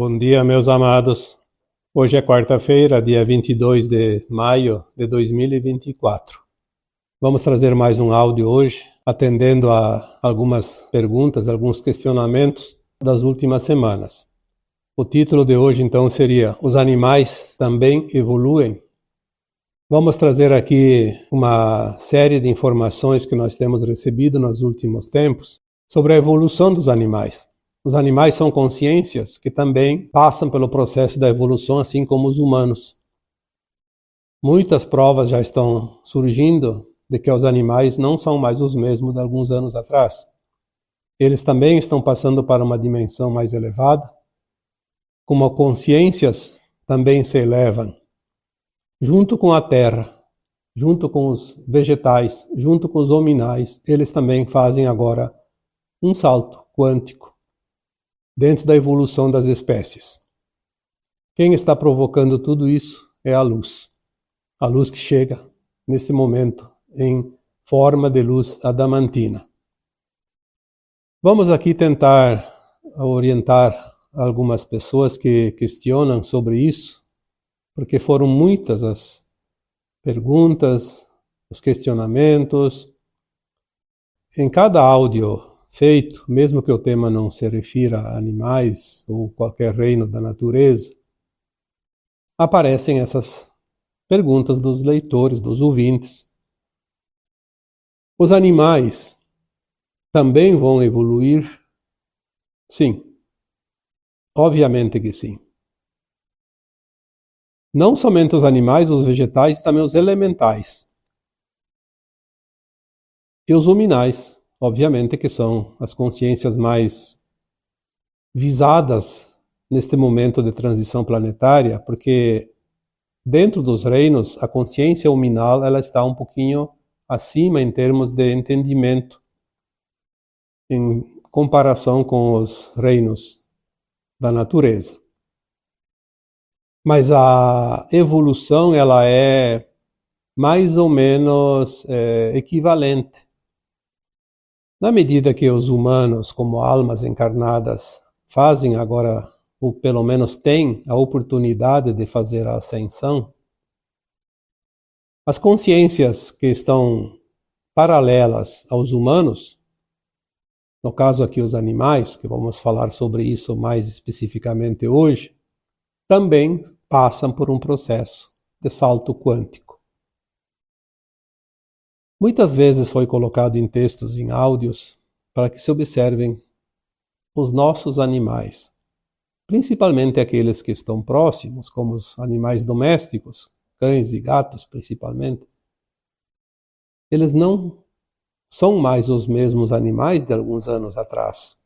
Bom dia, meus amados. Hoje é quarta-feira, dia 22 de maio de 2024. Vamos trazer mais um áudio hoje, atendendo a algumas perguntas, alguns questionamentos das últimas semanas. O título de hoje, então, seria: Os animais também evoluem? Vamos trazer aqui uma série de informações que nós temos recebido nos últimos tempos sobre a evolução dos animais. Os animais são consciências que também passam pelo processo da evolução, assim como os humanos. Muitas provas já estão surgindo de que os animais não são mais os mesmos de alguns anos atrás. Eles também estão passando para uma dimensão mais elevada, como consciências também se elevam, junto com a terra, junto com os vegetais, junto com os hominais. Eles também fazem agora um salto quântico dentro da evolução das espécies. Quem está provocando tudo isso é a luz que chega nesse momento em forma de luz adamantina. Vamos aqui tentar orientar algumas pessoas que questionam sobre isso, porque foram muitas as perguntas, os questionamentos. Em cada áudio feito, mesmo que o tema não se refira a animais ou qualquer reino da natureza, aparecem essas perguntas dos leitores, dos ouvintes. Os animais também vão evoluir? Sim, obviamente que sim. Não somente os animais, os vegetais, também os elementais. E os hominais, obviamente que são as consciências mais visadas neste momento de transição planetária, porque dentro dos reinos, a consciência hominal ela está um pouquinho acima em termos de entendimento, em comparação com os reinos da natureza. Mas a evolução ela é mais ou menos equivalente. Na medida que os humanos, como almas encarnadas, fazem agora, ou pelo menos têm a oportunidade de fazer a ascensão, as consciências que estão paralelas aos humanos, no caso aqui os animais, que vamos falar sobre isso mais especificamente hoje, também passam por um processo de salto quântico. Muitas vezes foi colocado em textos, em áudios, para que se observem os nossos animais, principalmente aqueles que estão próximos, como os animais domésticos, cães e gatos principalmente. Eles não são mais os mesmos animais de alguns anos atrás.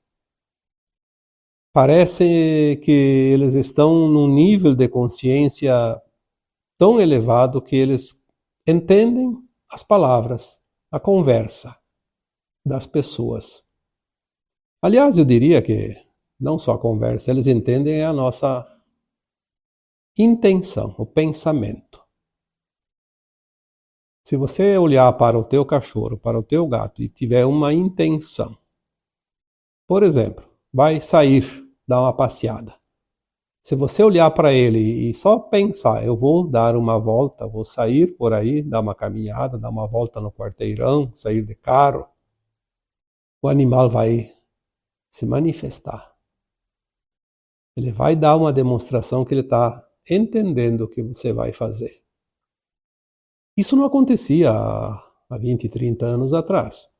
Parece que eles estão num nível de consciência tão elevado que eles entendem as palavras, a conversa das pessoas. Aliás, eu diria que não só a conversa, eles entendem a nossa intenção, o pensamento. Se você olhar para o teu cachorro, para o teu gato e tiver uma intenção, por exemplo, vai sair, dar uma passeada. Se você olhar para ele e só pensar, eu vou dar uma volta, vou sair por aí, dar uma caminhada, dar uma volta no quarteirão, sair de carro, o animal vai se manifestar. Ele vai dar uma demonstração que ele está entendendo o que você vai fazer. Isso não acontecia há 20, 30 anos atrás.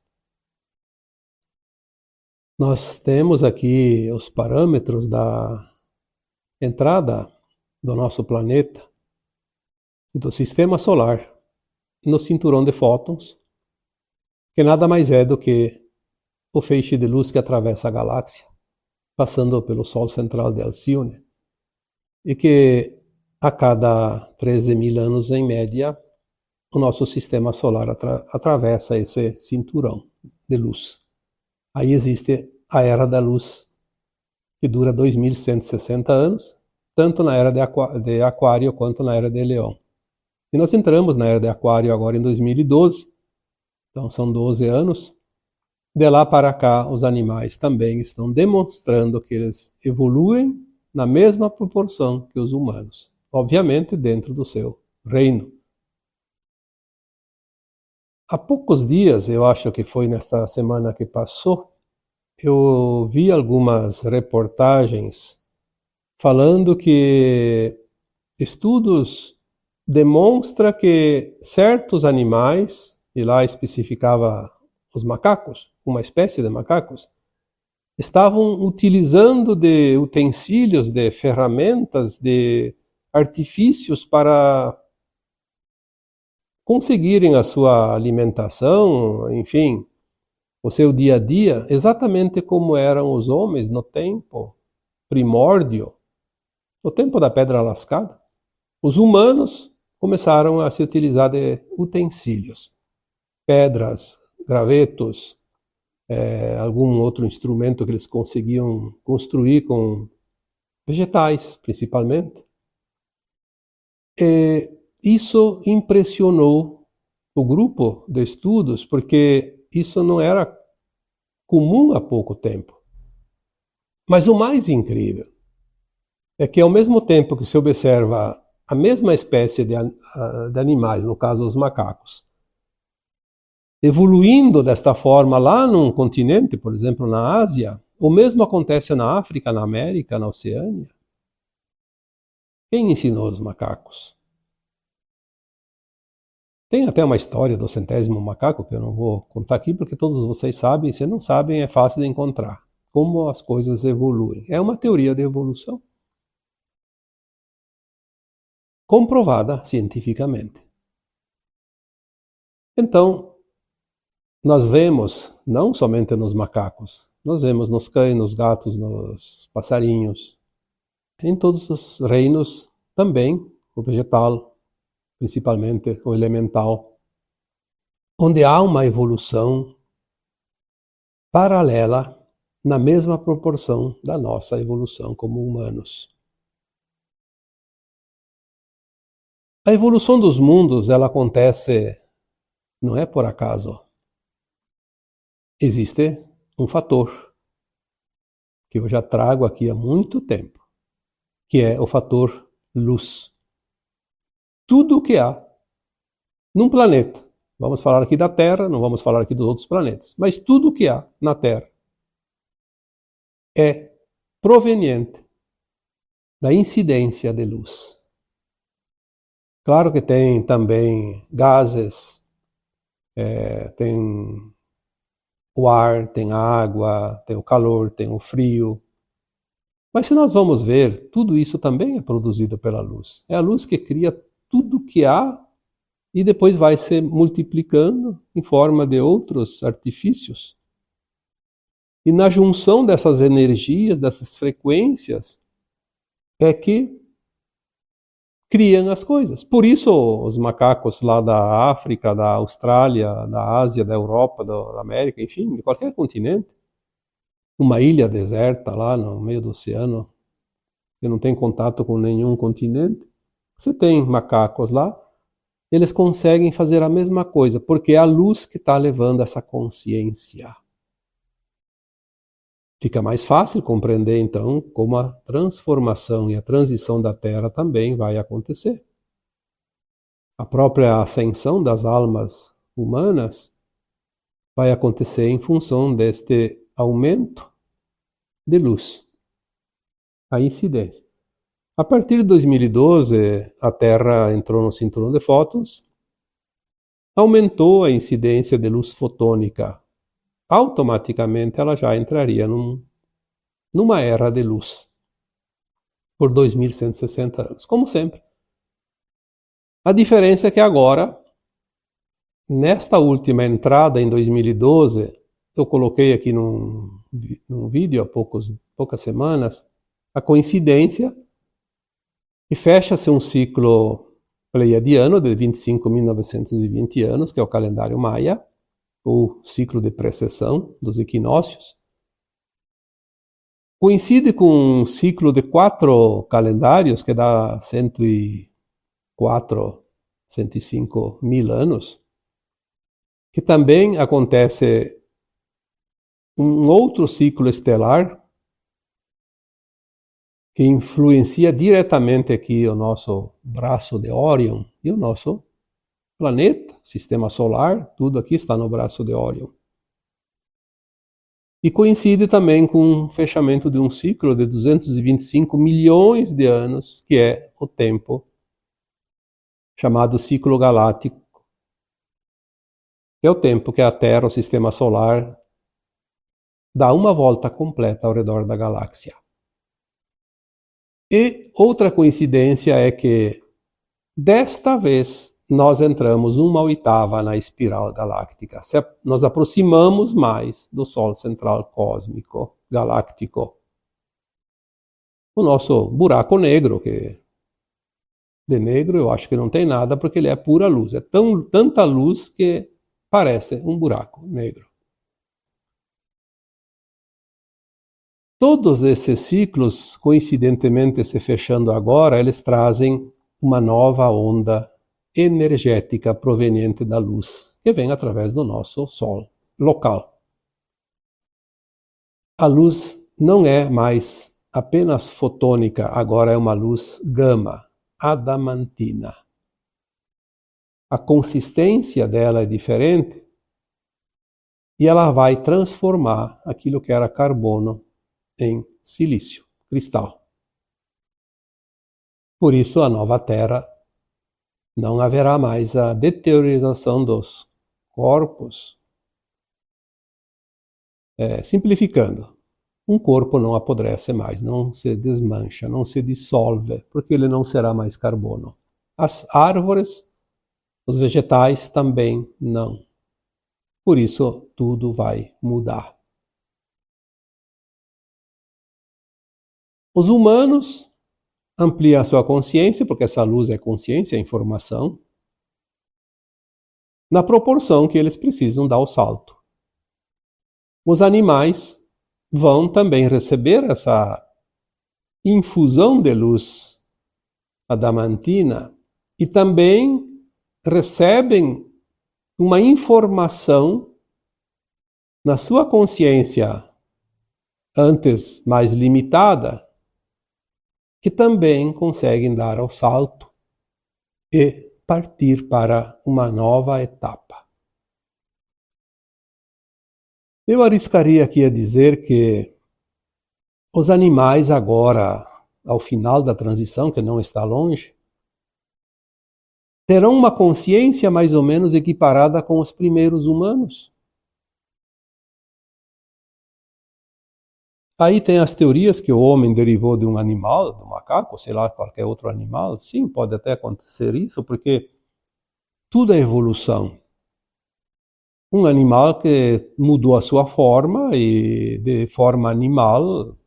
Nós temos aqui os parâmetros da entrada do nosso planeta e do sistema solar no cinturão de fótons, que nada mais é do que o feixe de luz que atravessa a galáxia, passando pelo Sol central de Alcione, e que a cada 13.000 anos, em média, o nosso sistema solar atravessa esse cinturão de luz. Aí existe a Era da Luz, que dura 2.160 anos, tanto na Era de Aquário quanto na Era de Leão. E nós entramos na Era de Aquário agora em 2012, então são 12 anos. De lá para cá, os animais também estão demonstrando que eles evoluem na mesma proporção que os humanos, obviamente dentro do seu reino. Há poucos dias, eu acho que foi nesta semana que passou, eu vi algumas reportagens falando que estudos demonstram que certos animais, e lá especificava os macacos, uma espécie de macacos, estavam utilizando de utensílios, de ferramentas, de artifícios para conseguirem a sua alimentação, enfim, o seu dia a dia, exatamente como eram os homens no tempo primórdio, no tempo da pedra lascada. Os humanos começaram a se utilizar de utensílios, pedras, gravetos, algum outro instrumento que eles conseguiam construir com vegetais, principalmente. E isso impressionou o grupo de estudos, porque isso não era comum há pouco tempo. Mas o mais incrível é que, ao mesmo tempo que se observa a mesma espécie de animais, no caso os macacos, evoluindo desta forma lá num continente, por exemplo, na Ásia, o mesmo acontece na África, na América, na Oceânia. Quem ensinou os macacos? Tem até uma história do 100º macaco, que eu não vou contar aqui, porque todos vocês sabem, se não sabem, é fácil de encontrar. Como as coisas evoluem. É uma teoria de evolução comprovada cientificamente. Então, nós vemos, não somente nos macacos, nós vemos nos cães, nos gatos, nos passarinhos, em todos os reinos também, o vegetal, principalmente o elemental, onde há uma evolução paralela na mesma proporção da nossa evolução como humanos. A evolução dos mundos, ela acontece, não é por acaso. Existe um fator que eu já trago aqui há muito tempo, que é o fator luz. Tudo o que há num planeta, vamos falar aqui da Terra, não vamos falar aqui dos outros planetas, mas tudo o que há na Terra é proveniente da incidência de luz. Claro que tem também gases, tem o ar, tem a água, tem o calor, tem o frio. Mas se nós vamos ver, tudo isso também é produzido pela luz. É a luz que cria tudo que há e depois vai se multiplicando em forma de outros artifícios. E na junção dessas energias, dessas frequências, é que criam as coisas. Por isso os macacos lá da África, da Austrália, da Ásia, da Europa, da América, enfim, de qualquer continente, uma ilha deserta lá no meio do oceano, que não tem contato com nenhum continente, você tem macacos lá, eles conseguem fazer a mesma coisa, porque é a luz que está levando essa consciência. Fica mais fácil compreender, então, como a transformação e a transição da Terra também vai acontecer. A própria ascensão das almas humanas vai acontecer em função deste aumento de luz, a incidência. A partir de 2012, a Terra entrou no cinturão de fótons, aumentou a incidência de luz fotônica. Automaticamente ela já entraria numa era de luz por 2160 anos, como sempre. A diferença é que agora, nesta última entrada em 2012, eu coloquei aqui num vídeo há poucas semanas, a coincidência, e fecha-se um ciclo pleiadiano de 25.920 anos, que é o calendário maia, o ciclo de precessão dos equinócios. Coincide com um ciclo de 4 calendários, que dá 104, 105 mil anos, que também acontece um outro ciclo estelar, que influencia diretamente aqui o nosso braço de Órion e o nosso planeta, sistema solar, tudo aqui está no braço de Órion. E coincide também com o fechamento de um ciclo de 225 milhões de anos, que é o tempo chamado ciclo galáctico, que é o tempo que a Terra, o sistema solar, dá uma volta completa ao redor da galáxia. E outra coincidência é que, desta vez, nós entramos 1/8 na espiral galáctica. Nós aproximamos mais do Sol central cósmico galáctico. O nosso buraco negro, que de negro eu acho que não tem nada, porque ele é pura luz. É tanta luz que parece um buraco negro. Todos esses ciclos, coincidentemente se fechando agora, eles trazem uma nova onda energética proveniente da luz, que vem através do nosso Sol local. A luz não é mais apenas fotônica, agora é uma luz gama, adamantina. A consistência dela é diferente e ela vai transformar aquilo que era carbono em silício, cristal. Por isso, a nova Terra não haverá mais a deteriorização dos corpos. Simplificando, um corpo não apodrece mais, não se desmancha, não se dissolve, porque ele não será mais carbono. As árvores, os vegetais também não. Por isso, tudo vai mudar. Os humanos ampliam a sua consciência, porque essa luz é consciência, é informação, na proporção que eles precisam dar o salto. Os animais vão também receber essa infusão de luz adamantina e também recebem uma informação na sua consciência antes mais limitada, que também conseguem dar o salto e partir para uma nova etapa. Eu arriscaria aqui a dizer que os animais agora, ao final da transição, que não está longe, terão uma consciência mais ou menos equiparada com os primeiros humanos. Aí tem as teorias que o homem derivou de um animal, do macaco, sei lá, qualquer outro animal. Sim, pode até acontecer isso, porque tudo é evolução. Um animal que mudou a sua forma e de forma animal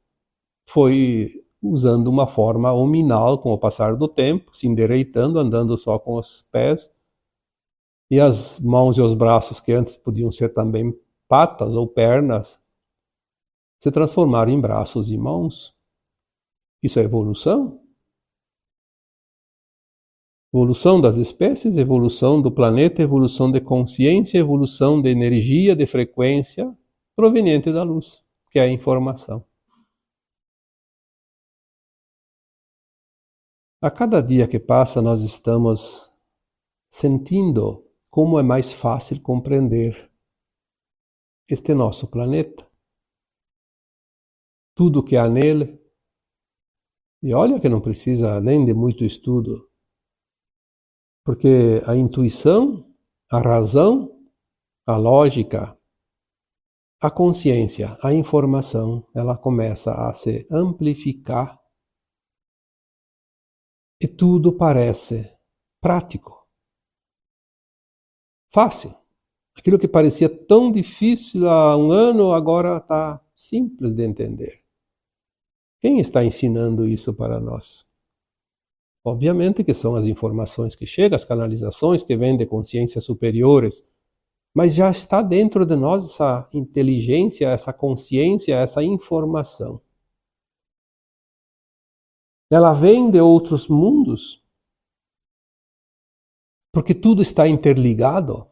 foi usando uma forma hominal com o passar do tempo, se endireitando, andando só com os pés. E as mãos e os braços, que antes podiam ser também patas ou pernas, se transformaram em braços e mãos. Isso é evolução? Evolução das espécies, evolução do planeta, evolução de consciência, evolução de energia, de frequência proveniente da luz, que é a informação. A cada dia que passa, nós estamos sentindo como é mais fácil compreender este nosso planeta, tudo que há nele. E olha que não precisa nem de muito estudo, porque a intuição, a razão, a lógica, a consciência, a informação, ela começa a se amplificar e tudo parece prático, fácil. Aquilo que parecia tão difícil há um ano, agora está simples de entender. Quem está ensinando isso para nós? Obviamente que são as informações que chegam, as canalizações que vêm de consciências superiores, mas já está dentro de nós essa inteligência, essa consciência, essa informação. Ela vem de outros mundos, porque tudo está interligado.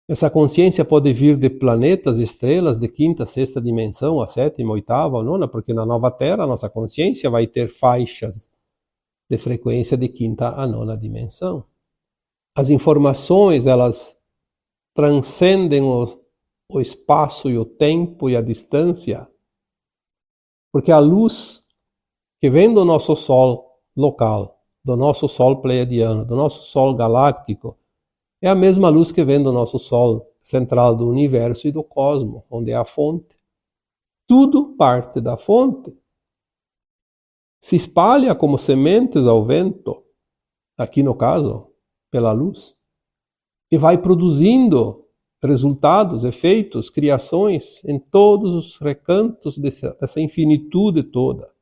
Essa consciência pode vir de planetas, estrelas de quinta, sexta dimensão, a sétima, oitava ou nona, porque na nova Terra a nossa consciência vai ter faixas de frequência de quinta a nona dimensão. As informações, elas transcendem o espaço e o tempo e a distância, porque a luz que vem do nosso Sol local, do nosso Sol pleiadiano, do nosso Sol galáctico, é a mesma luz que vem do nosso Sol central do universo e do cosmos, onde é a fonte. Tudo parte da fonte. Se espalha como sementes ao vento, aqui no caso, pela luz, e vai produzindo resultados, efeitos, criações em todos os recantos dessa infinitude toda.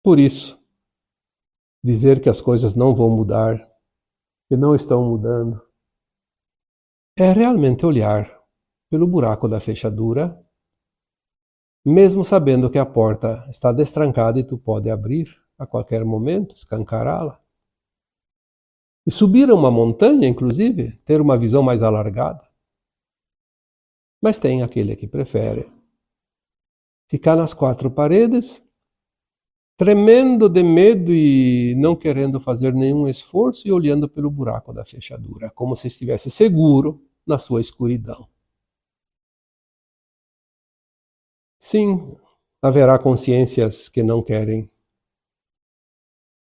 Por isso, dizer que as coisas não vão mudar, que não estão mudando, é realmente olhar pelo buraco da fechadura, mesmo sabendo que a porta está destrancada e tu pode abrir a qualquer momento, escancará-la. E subir a uma montanha, inclusive, ter uma visão mais alargada. Mas tem aquele que prefere ficar nas quatro paredes, tremendo de medo e não querendo fazer nenhum esforço e olhando pelo buraco da fechadura, como se estivesse seguro na sua escuridão. Sim, haverá consciências que não querem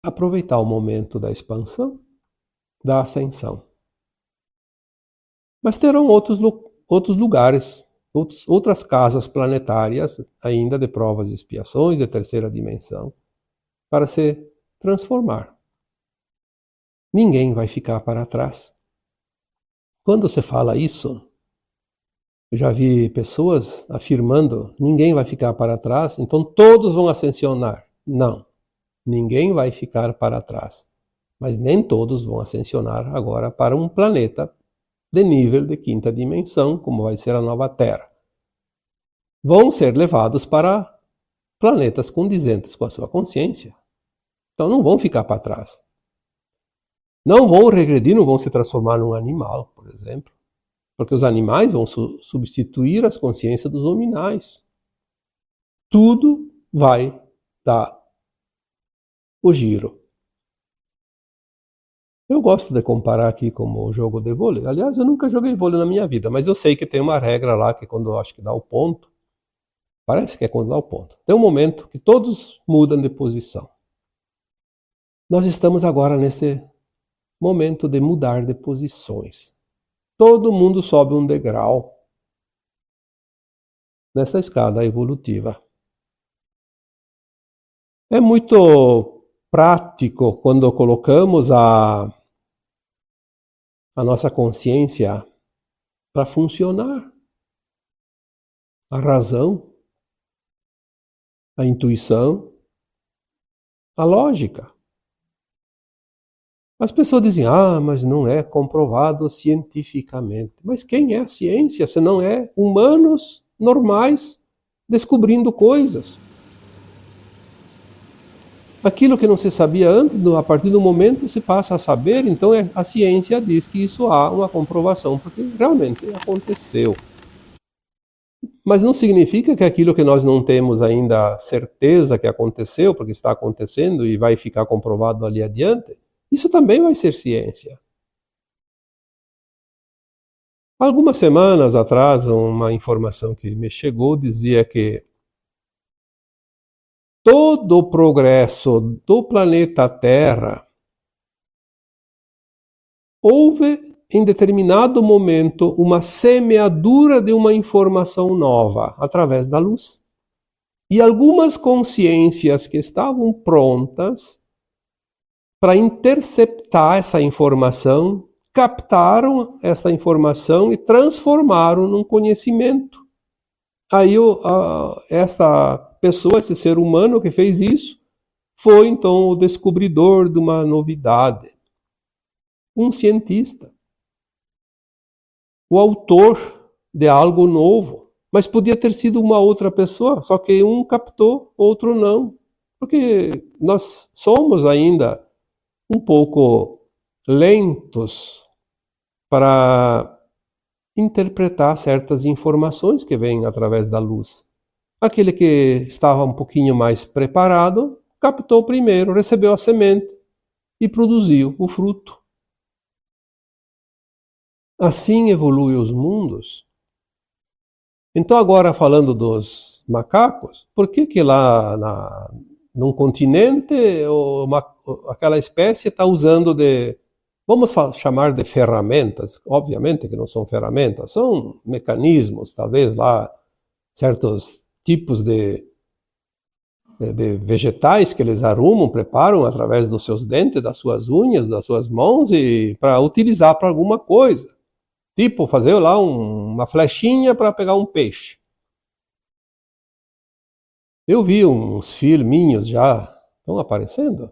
aproveitar o momento da expansão, da ascensão. Mas terão outros lugares, outras casas planetárias, ainda de provas e expiações, de terceira dimensão, para se transformar. Ninguém vai ficar para trás. Quando se fala isso, eu já vi pessoas afirmando, ninguém vai ficar para trás, então todos vão ascensionar. Não, ninguém vai ficar para trás. Mas nem todos vão ascensionar agora para um planeta de nível de quinta dimensão, como vai ser a nova Terra. Vão ser levados para planetas condizentes com a sua consciência. Então não vão ficar para trás. Não vão regredir, não vão se transformar num animal, por exemplo. Porque os animais vão substituir as consciências dos hominais. Tudo vai dar o giro. Eu gosto de comparar aqui como o jogo de vôlei. Aliás, eu nunca joguei vôlei na minha vida, mas eu sei que tem uma regra lá que quando eu acho que dá o ponto, parece que é quando dá o ponto. Tem um momento que todos mudam de posição. Nós estamos agora nesse momento de mudar de posições. Todo mundo sobe um degrau nessa escada evolutiva. É muito prático quando colocamos a nossa consciência para funcionar. A razão, a intuição, a lógica. As pessoas dizem, mas não é comprovado cientificamente. Mas quem é a ciência se não é humanos normais descobrindo coisas? Aquilo que não se sabia antes, a partir do momento se passa a saber, então a ciência diz que isso há uma comprovação, porque realmente aconteceu. Mas não significa que aquilo que nós não temos ainda certeza que aconteceu, porque está acontecendo e vai ficar comprovado ali adiante, isso também vai ser ciência. Algumas semanas atrás, uma informação que me chegou dizia que todo o progresso do planeta Terra houve em determinado momento uma semeadura de uma informação nova através da luz. E algumas consciências que estavam prontas para interceptar essa informação, captaram essa informação e transformaram num conhecimento. Aí essa pessoa, esse ser humano que fez isso, foi então o descobridor de uma novidade. Um cientista. O autor de algo novo. Mas podia ter sido uma outra pessoa, só que um captou, outro não. Porque nós somos ainda um pouco lentos para interpretar certas informações que vêm através da luz. Aquele que estava um pouquinho mais preparado, captou primeiro, recebeu a semente e produziu o fruto. Assim evoluem os mundos. Então agora falando dos macacos, por que lá num continente aquela espécie está usando vamos chamar de ferramentas, obviamente que não são ferramentas, são mecanismos, talvez lá certos tipos de vegetais que eles arrumam, preparam através dos seus dentes, das suas unhas, das suas mãos e para utilizar para alguma coisa. Tipo, fazer lá uma flechinha para pegar um peixe. Eu vi uns filminhos já, estão aparecendo.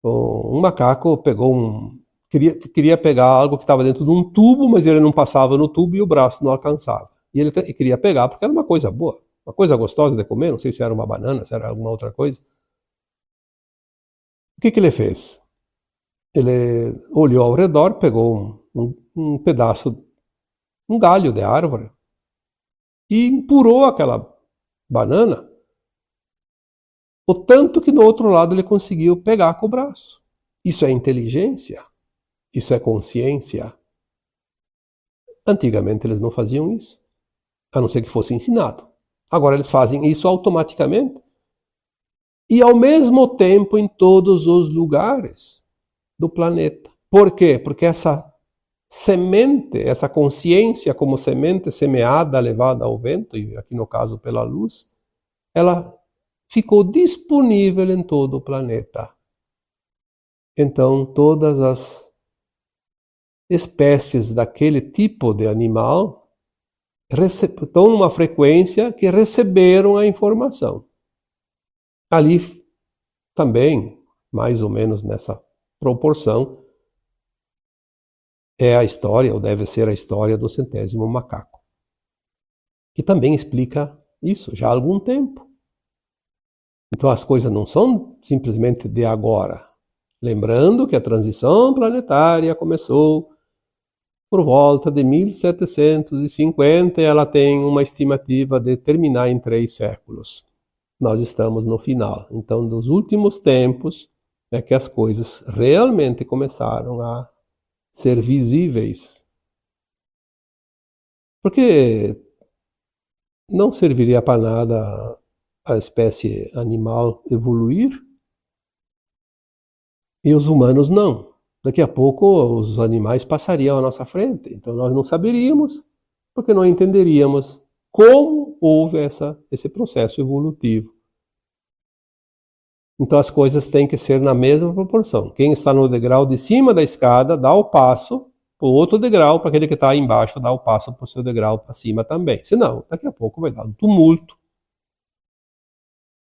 Um macaco pegou queria pegar algo que estava dentro de um tubo, mas ele não passava no tubo e o braço não alcançava. E ele queria pegar porque era uma coisa boa, uma coisa gostosa de comer, não sei se era uma banana, se era alguma outra coisa. O que ele fez? Ele olhou ao redor, pegou um pedaço, um galho de árvore e empurrou aquela banana, o tanto que no outro lado ele conseguiu pegar com o braço. Isso é inteligência? Isso é consciência? Antigamente eles não faziam isso, a não ser que fosse ensinado. Agora eles fazem isso automaticamente e ao mesmo tempo em todos os lugares do planeta. Por quê? Porque essa semente, essa consciência como semente semeada, levada ao vento, e aqui no caso pela luz, ela ficou disponível em todo o planeta. Então todas as espécies daquele tipo de animal estão numa frequência que receberam a informação. Ali também, mais ou menos nessa proporção, é a história, ou deve ser a história do centésimo macaco, que também explica isso já há algum tempo. Então as coisas não são simplesmente de agora. Lembrando que a transição planetária começou por volta de 1750 e ela tem uma estimativa de terminar em 3 séculos. Nós estamos no final. Então, nos últimos tempos é que as coisas realmente começaram a ser visíveis. Porque não serviria para nada a espécie animal evoluir e os humanos não. Daqui a pouco os animais passariam à nossa frente. Então nós não saberíamos, porque não entenderíamos como houve esse processo evolutivo. Então as coisas têm que ser na mesma proporção. Quem está no degrau de cima da escada dá o passo para o outro degrau, para aquele que está embaixo dá o passo para o seu degrau para cima também. Senão, daqui a pouco vai dar um tumulto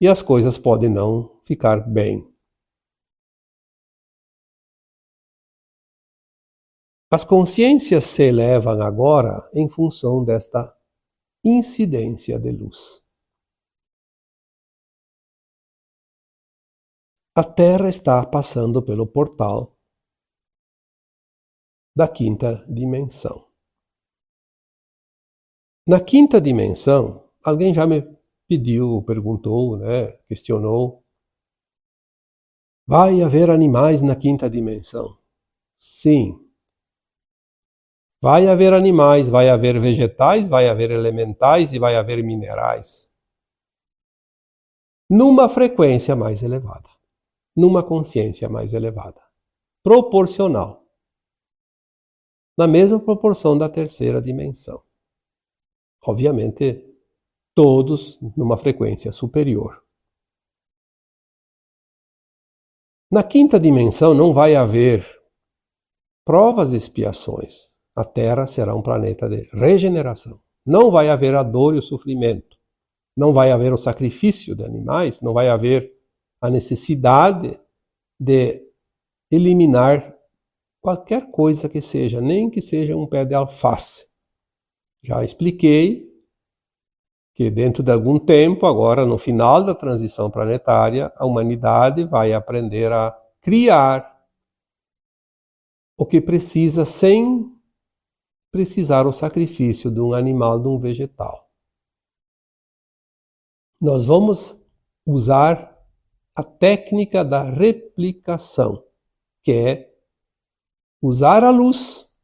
e as coisas podem não ficar bem. As consciências se elevam agora em função desta incidência de luz. A Terra está passando pelo portal da quinta dimensão. Na quinta dimensão, alguém já me pediu, perguntou, questionou: vai haver animais na quinta dimensão? Sim. Vai haver animais, vai haver vegetais, vai haver elementais e vai haver minerais. Numa frequência mais elevada, numa consciência mais elevada, proporcional, na mesma proporção da terceira dimensão. Obviamente, todos numa frequência superior. Na quinta dimensão não vai haver provas e expiações. A Terra será um planeta de regeneração. Não vai haver a dor e o sofrimento. Não vai haver o sacrifício de animais. Não vai haver a necessidade de eliminar qualquer coisa que seja, nem que seja um pé de alface. Já expliquei que dentro de algum tempo, agora no final da transição planetária, a humanidade vai aprender a criar o que precisa sem precisar o sacrifício de um animal, de um vegetal. Nós vamos usar a técnica da replicação, que é usar a luz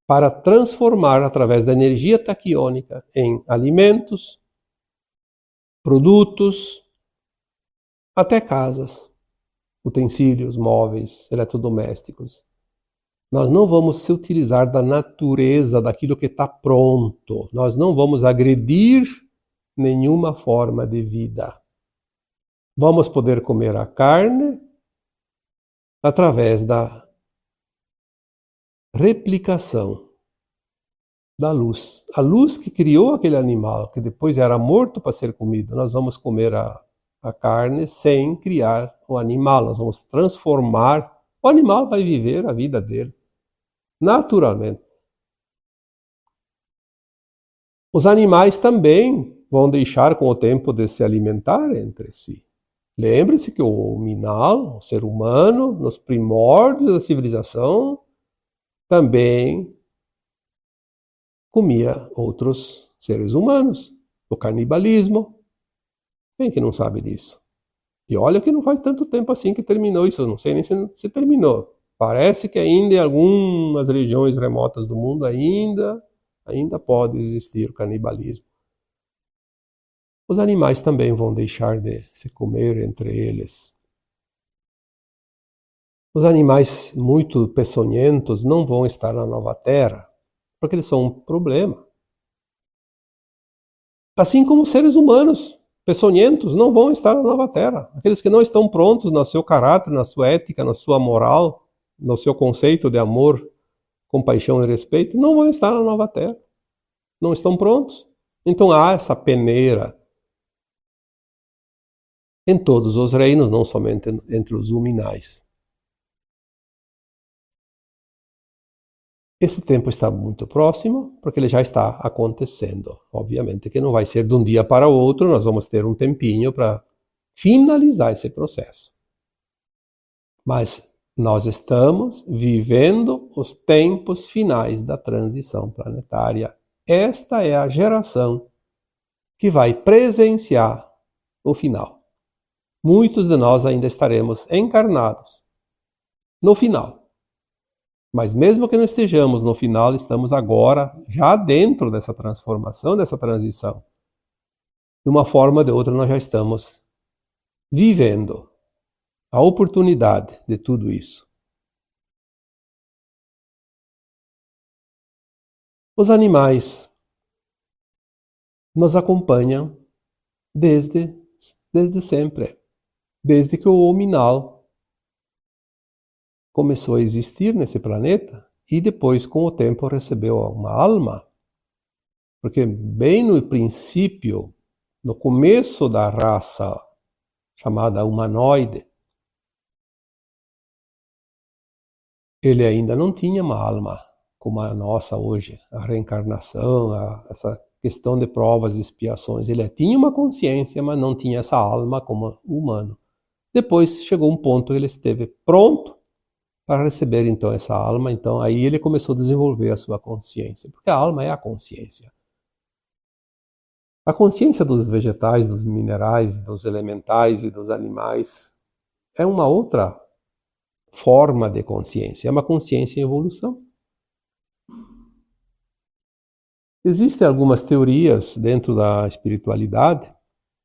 para transformar através da energia taquiônica em alimentos, produtos, até casas, utensílios, móveis, eletrodomésticos. Nós não vamos se utilizar da natureza, daquilo que está pronto. Nós não vamos agredir nenhuma forma de vida. Vamos poder comer a carne através da replicação da luz. A luz que criou aquele animal, que depois era morto para ser comido, nós vamos comer a carne sem criar o animal. Nós vamos transformar. O animal vai viver a vida dele, naturalmente. Os animais também vão deixar com o tempo de se alimentar entre si. Lembre-se que o hominal, o ser humano, nos primórdios da civilização, também comia outros seres humanos. O canibalismo. Quem que não sabe disso? E olha que não faz tanto tempo assim que terminou isso. Eu não sei nem se terminou. Parece que ainda em algumas regiões remotas do mundo ainda pode existir o canibalismo. Os animais também vão deixar de se comer entre eles. Os animais muito peçonhentos não vão estar na nova terra, porque eles são um problema. Assim como os seres humanos peçonhentos não vão estar na nova terra. Aqueles que não estão prontos no seu caráter, na sua ética, na sua moral, no seu conceito de amor, compaixão e respeito, não vão estar na nova terra. Não estão prontos. Então há essa peneira em todos os reinos, não somente entre os huminais. Esse tempo está muito próximo, porque ele já está acontecendo. Obviamente que não vai ser de um dia para o outro, nós vamos ter um tempinho para finalizar esse processo. Mas nós estamos vivendo os tempos finais da transição planetária. Esta é a geração que vai presenciar o final. Muitos de nós ainda estaremos encarnados no final. Mas mesmo que não estejamos no final, estamos agora já dentro dessa transformação, dessa transição. De uma forma ou de outra, nós já estamos vivendo a oportunidade de tudo isso. Os animais nos acompanham desde sempre, desde que o hominal começou a existir nesse planeta e depois, com o tempo, recebeu uma alma. Porque bem no princípio, no começo da raça chamada humanoide, ele ainda não tinha uma alma como a nossa hoje, a reencarnação, essa questão de provas e expiações. Ele tinha uma consciência, mas não tinha essa alma como humano. Depois chegou um ponto que ele esteve pronto para receber então essa alma. Então aí ele começou a desenvolver a sua consciência, porque a alma é a consciência. A consciência dos vegetais, dos minerais, dos elementais e dos animais é uma outra forma de consciência, é uma consciência em evolução. Existem algumas teorias dentro da espiritualidade,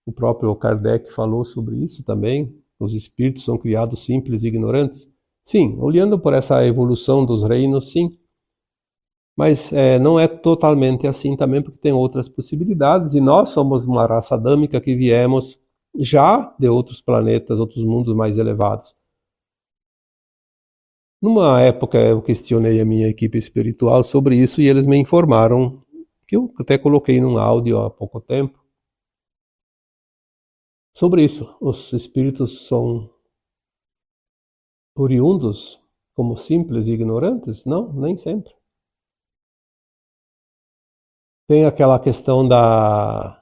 o próprio Kardec falou sobre isso também, os espíritos são criados simples e ignorantes. Sim, olhando por essa evolução dos reinos, sim. Mas não é totalmente assim também, porque tem outras possibilidades. E nós somos uma raça adâmica que viemos já de outros planetas, outros mundos mais elevados. Numa época eu questionei a minha equipe espiritual sobre isso e eles me informaram, que eu até coloquei num áudio há pouco tempo, sobre isso. Os espíritos são oriundos como simples e ignorantes? Não, nem sempre. Tem aquela questão das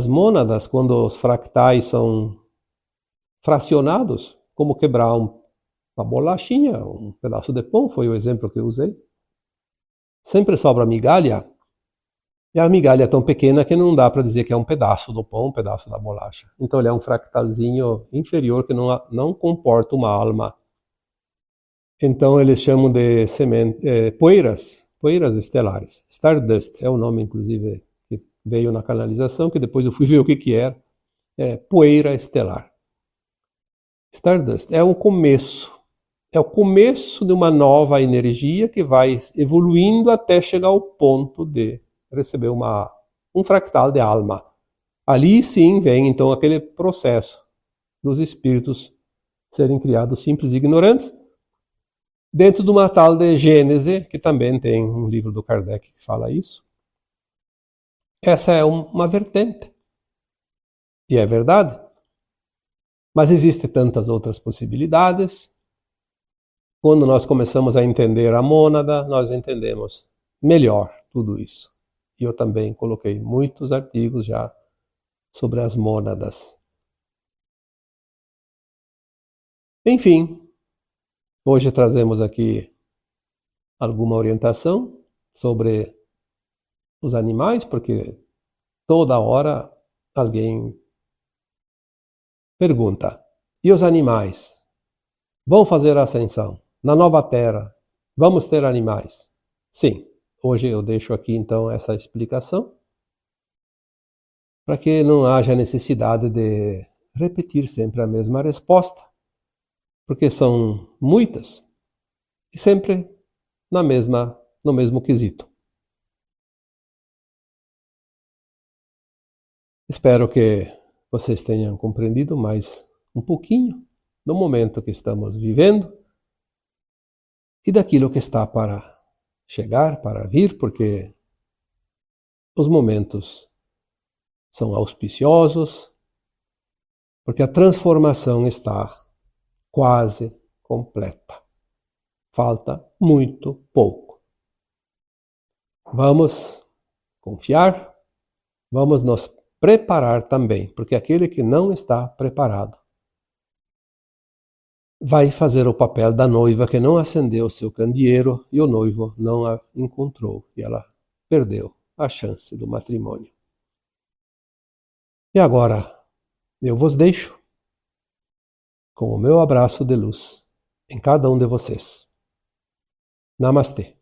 mônadas, quando os fractais são fracionados, como quebrar uma bolachinha, um pedaço de pão, foi o exemplo que eu usei. Sempre sobra migalha, e a migalha é tão pequena que não dá para dizer que é um pedaço do pão, um pedaço da bolacha. Então ele é um fractalzinho inferior que não comporta uma alma. Então eles chamam de poeiras estelares. Stardust é o nome, inclusive, que veio na canalização, que depois eu fui ver o que era. É poeira estelar. Stardust é o começo de uma nova energia que vai evoluindo até chegar ao ponto de receber um fractal de alma. Ali sim vem então aquele processo dos espíritos serem criados simples e ignorantes, dentro de uma tal de Gênese, que também tem um livro do Kardec que fala isso. Essa é uma vertente, e é verdade. Mas existem tantas outras possibilidades. Quando nós começamos a entender a mônada, nós entendemos melhor tudo isso. E eu também coloquei muitos artigos já sobre as mônadas. Enfim, hoje trazemos aqui alguma orientação sobre os animais, porque toda hora alguém pergunta: e os animais? Vão fazer a ascensão? Na nova terra, vamos ter animais? Sim, hoje eu deixo aqui então essa explicação, para que não haja necessidade de repetir sempre a mesma resposta, porque são muitas e sempre no mesmo quesito. Espero que vocês tenham compreendido mais um pouquinho do momento que estamos vivendo e daquilo que está para chegar, para vir, porque os momentos são auspiciosos, porque a transformação está quase completa. Falta muito pouco. Vamos confiar, vamos nos preparar também, porque aquele que não está preparado vai fazer o papel da noiva que não acendeu o seu candeeiro e o noivo não a encontrou e ela perdeu a chance do matrimônio. E agora eu vos deixo com o meu abraço de luz em cada um de vocês. Namastê.